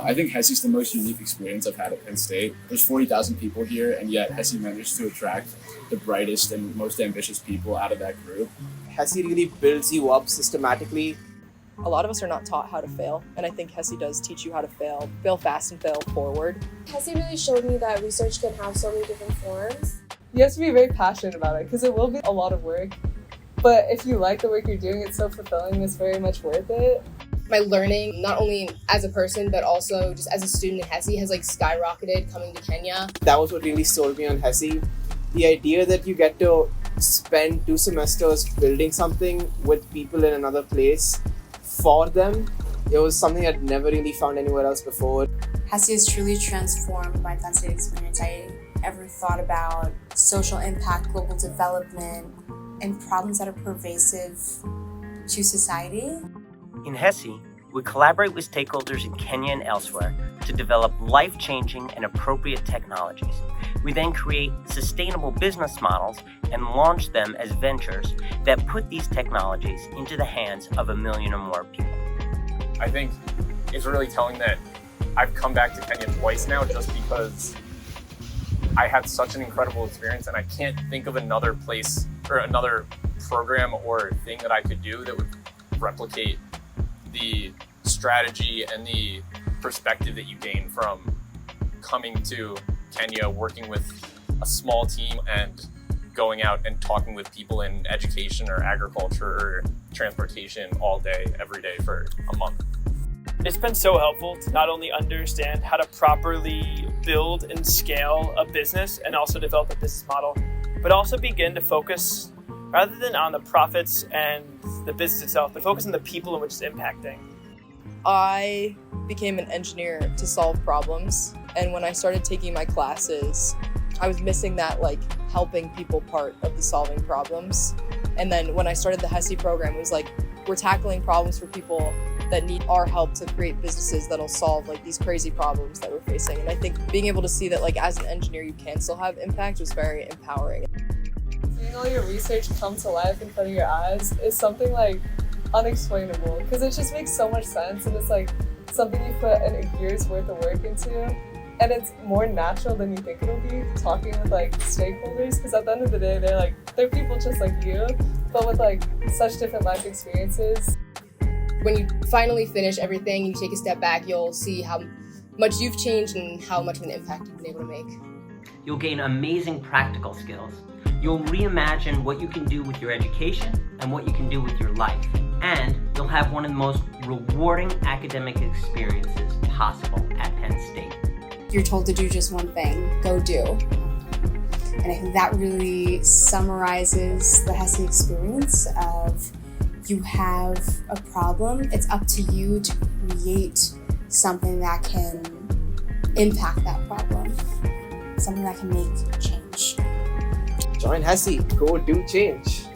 I think HESE is the most unique experience I've had at Penn State. There's 40,000 people here, and yet HESE managed to attract the brightest and most ambitious people out of that group. HESE really builds you up systematically. A lot of us are not taught how to fail, and I think HESE does teach you how to fail fast and fail forward. HESE really showed me that research can have so many different forms. You have to be very passionate about it because it will be a lot of work, but if you like the work you're doing, it's so fulfilling, it's very much worth it. My learning, not only as a person, but also just as a student in HESE, has skyrocketed coming to Kenya. That was what really sold me on HESE. The idea that you get to spend 2 semesters building something with people in another place for them, it was something I'd never really found anywhere else before. HESE has truly transformed my Penn State experience. I ever thought about social impact, global development, and problems that are pervasive to society. In HESE, we collaborate with stakeholders in Kenya and elsewhere to develop life-changing and appropriate technologies. We then create sustainable business models and launch them as ventures that put these technologies into the hands of 1 million or more people. I think it's really telling that I've come back to Kenya twice now just because I had such an incredible experience, and I can't think of another place or another program or thing that I could do that would replicate the strategy and the perspective that you gain from coming to Kenya, working with a small team and going out and talking with people in education or agriculture or transportation all day, every day for a month. It's been so helpful to not only understand how to properly build and scale a business and also develop a business model, but also begin to focus rather than on the profits and the business itself, but focus on the people in which it's impacting. I became an engineer to solve problems, and when I started taking my classes, I was missing that helping people part of the solving problems. And then when I started the HESE program, it was we're tackling problems for people that need our help to create businesses that'll solve these crazy problems that we're facing. And I think being able to see that as an engineer you can still have impact was very empowering. Seeing all your research come to life in front of your eyes is something unexplainable, because it just makes so much sense, and it's something you put a year's worth of work into, and it's more natural than you think it'll be talking with stakeholders, because at the end of the day they're people just like you, but with such different life experiences. When you finally finish everything, you take a step back, you'll see how much you've changed and how much of an impact you've been able to make. You'll gain amazing practical skills. You'll reimagine what you can do with your education and what you can do with your life. And you'll have one of the most rewarding academic experiences possible at Penn State. You're told to do just one thing, go do. And I think that really summarizes the HESE experience of you have a problem, it's up to you to create something that can impact that problem, something that can make change. Join HESE, go do change.